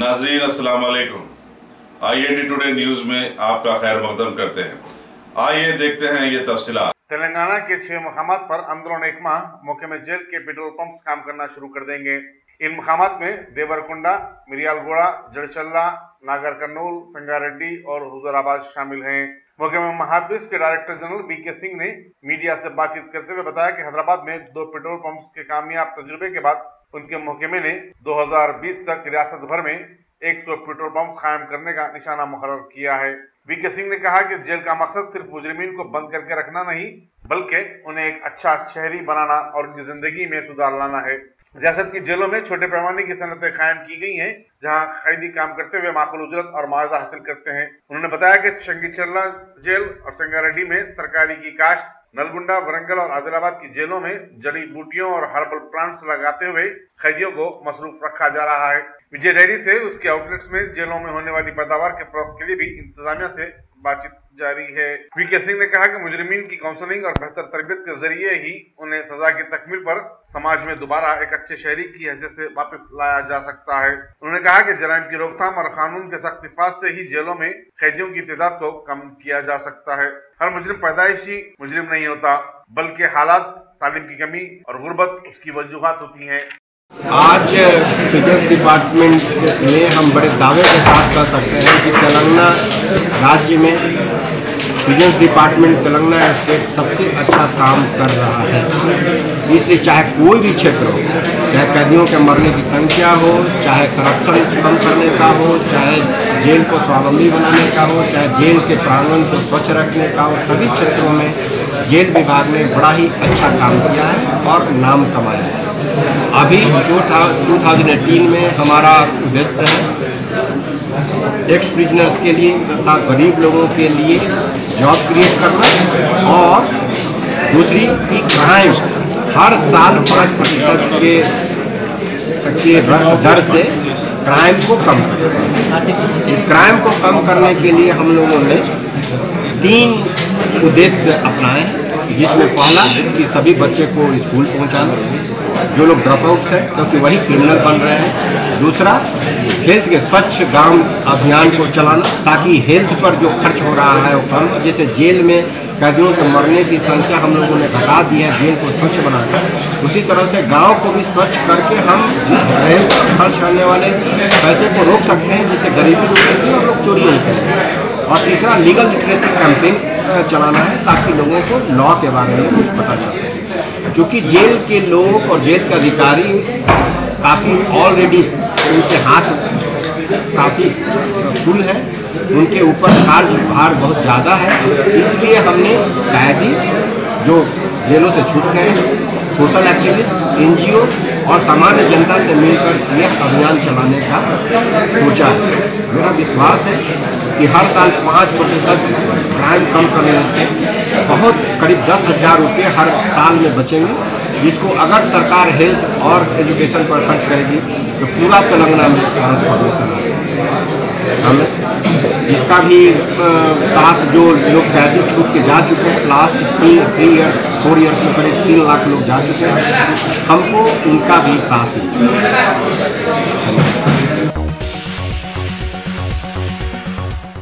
नाजरीन अस्सलाम वालेकुम। IND टुडे न्यूज में आपका खैर मकदम करते हैं। आइए देखते हैं ये तफसीलात। तेलंगाना के 6 मकामात पर अंदरून एक माह मौके में जेल के पेट्रोल पंप्स काम करना शुरू कर देंगे। इन मकामात में देवरकुंडा, मिरियालगोड़ा, जड़चल्ला, नागर कर्नूल, संगारेड्डी और हुजूराबाद शामिल हैं। मौके में महाहफिज के डायरेक्टर जनरल BK सिंह ने मीडिया से बातचीत करते हुए बताया कि हैदराबाद में 2 पेट्रोल पंप्स के कामयाब तजुर्बे के बाद उनके महकमे ने 2020 तक रियासत भर में 100 पेट्रोल पंप कायम करने का निशाना मुकर्रर किया है। BK सिंह ने कहा कि जेल का मकसद सिर्फ मुजरिमीन को बंद करके रखना नहीं, बल्कि उन्हें एक अच्छा शहरी बनाना और उनकी जिंदगी में सुधार लाना है। रियासत की जेलों में छोटे पैमाने की सनतें कायम की गई हैं, जहां कैदी काम करते हुए माकूल उजरत और मुआवजा हासिल करते हैं। उन्होंने बताया कि शंगिचर्ला जेल और संगारेड्डी में तरकारी की काश्त, नलगुंडा, वरंगल और आदिलाबाद की जेलों में जड़ी बूटियों और हर्बल प्लांट्स लगाते हुए कैदियों को मसरूफ रखा जा रहा है। विजय डेयरी से उसके आउटलेट्स में जेलों में होने वाली पैदावार के फरोख्त के लिए भी इंतजामिया से बातचीत जारी है। BK सिंह ने कहा कि मुजरिमीन की काउंसलिंग और बेहतर तरबियत के जरिए ही उन्हें सजा की तकमील पर समाज में दोबारा एक अच्छे शहरी की हैसियत से वापस लाया जा सकता है। उन्होंने कहा कि जराइम की रोकथाम और कानून के सख्त हिफाज से ही जेलों में कैदियों की तादाद को कम किया जा सकता है। हर मुजरिम पैदाइशी मुजरिम नहीं होता, बल्कि हालात, तालीम की कमी और गुर्बत उसकी वजूहात होती हैं। आज फिजिक्स डिपार्टमेंट में हम बड़े दावे के साथ कह सकते हैं कि तेलंगाना राज्य में फिजिक्स डिपार्टमेंट तेलंगाना स्टेट सबसे अच्छा काम कर रहा है। इसलिए चाहे कोई भी क्षेत्र हो, चाहे कैदियों के मरने की संख्या हो, चाहे करप्शन कम करने का हो, चाहे जेल को स्वावलंबी बनाने का हो, चाहे जेल के प्रांगण को स्वच्छ रखने का हो, सभी क्षेत्रों में जेल विभाग ने बड़ा ही अच्छा काम किया है और नाम कमाया है। अभी 2018 में हमारा उद्देश्य है एक्स प्रिजनर्स के लिए तथा गरीब लोगों के लिए जॉब क्रिएट करना और दूसरी की क्राइम हर साल 5% के दर से क्राइम को कम करना। इस क्राइम को कम करने के लिए हम लोगों ने 3 उद्देश्य अपनाए हैं, जिसमें पहला कि सभी बच्चे को स्कूल पहुंचाना, जो लोग ड्रॉप आउट्स हैं क्योंकि वही क्रिमिनल बन रहे हैं। दूसरा, हेल्थ के स्वच्छ गांव अभियान को चलाना ताकि हेल्थ पर जो खर्च हो रहा है वो कम। जैसे जेल में कैदियों के मरने की संख्या हम लोगों ने घटा दी है जेल को स्वच्छ बनाकर, उसी तरह से गांव को भी स्वच्छ करके हम हेल्थ पर खर्च होने वाले पैसे को रोक सकते हैं, जिससे गरीबी दूर होगी और लोग चोरी नहीं करेंगे। और तीसरा, लीगल लिटरेसी कैंपेन चलाना है ताकि लोगों को लॉ के बारे में कुछ पता चल सके, क्योंकि जेल के लोग और जेल के अधिकारी काफ़ी ऑलरेडी उनके हाथ काफ़ी फुल है, उनके ऊपर कार्य भार बहुत ज़्यादा है। इसलिए हमने कैदी जो जेलों से छूट गए, सोशल एक्टिविस्ट, NGO और सामान्य जनता से मिलकर यह अभियान चलाने का सोचा है। मेरा विश्वास है कि हर साल 5% क्राइम कम करने से बहुत करीब 10,000 रुपये हर साल में बचेंगे, जिसको अगर सरकार हेल्थ और एजुकेशन पर खर्च करेगी तो पूरा तेलंगाना में ट्रांसफॉर्मेशन आ जाएगी। हमें इसका भी साथ जो लोग कैदी छूट के जा चुके हैं, लास्ट 4 इयर्स में करीब 3 लाख लोग जा चुके हैं, हमको उनका भी साथ मिलेगा।